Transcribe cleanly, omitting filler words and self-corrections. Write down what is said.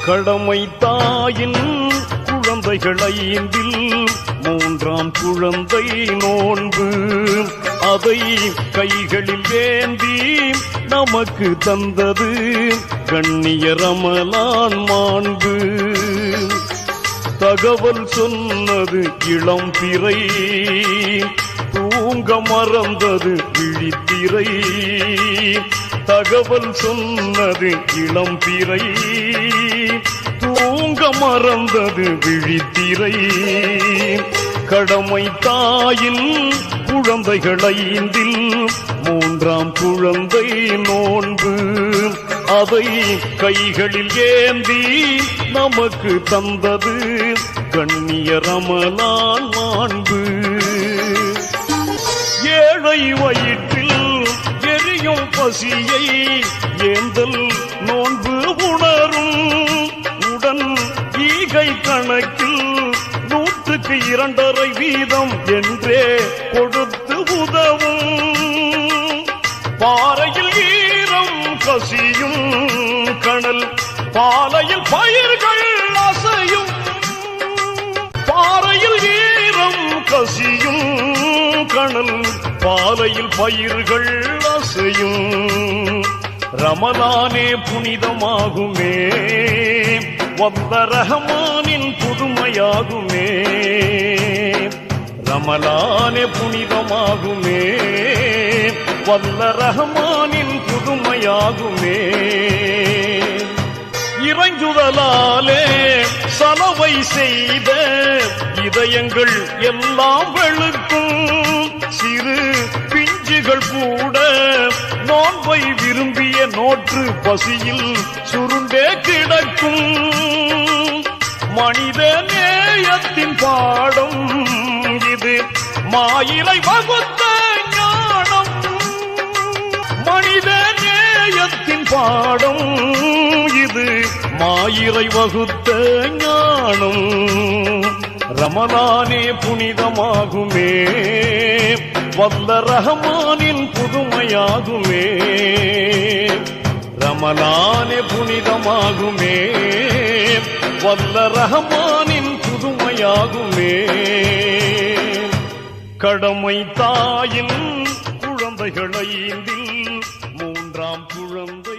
கடமை தாயின் குழந்தைகள் 5 மூன்றாம் குழந்தை நோன்பு. அதை கைகளில் ஏந்தி நமக்கு தந்தது கண்ணிய ரமலான் மாண்பு. தகவல் சொன்னது இளம் பிறை, தூங்க மறந்தது விழித்திரை. தகவல் சொன்னது இளம் பிறை, தூங்க மறந்தது விழித்திரை. கடமை தாயின் குழந்தைகள் 5 மூன்றாம் குழந்தை நோன்பு. அதை கைகளில் ஏந்தி நமக்கு தந்தது கண்ணிய ரமலான் மாண்பு. ஏழை வயிற்றில் எரியும் பசியை ஏந்தல் நோன்பு உணரும். உடன் ஈகை கணக்கில் 100க்கு 2.5 வீதம் என்றே கொடுத்து உதவும். பாறையில் ஈரம் கசியும் கணல், பாலையில் பயிர்கள் அசையும். பாறையில் ஈரம் கசியும் கணல், பாலையில் பயிர்கள் அசையும். ரமலானே புனிதமாகுமே, வந்த ரஹ்மானின் புதுமையாகுமே. ரமலானே புனிதமாகுமே, வல்ல ரஹ்மானின் புதுமையாகுமே. இறைஞ்சுதலாலே சலவை செய்த இதயங்கள் எல்லாம் வெளுக்கும். சிறு பிஞ்சுகள் கூட நோன்பை விரும்பிய நோற்று பசியில் சுருண்டே கிடக்கும். மனித நேயத்தின் பாடம் இது, மாயிலை வகுத்த ஞானம். மனித நேயத்தின் பாடம் இது, மாயிரை வகுத்த ஞானம். ரமலானே புனிதமாகுமே, வல்ல ரஹ்மானின் புதுமையாகுமே. ரமலானே புனிதமாகுமே, வல்ல ரஹ்மானின் புதுமையாகுமே. கடமை தாயின் குழந்தைகள் 5 மூன்றாம் குழந்தை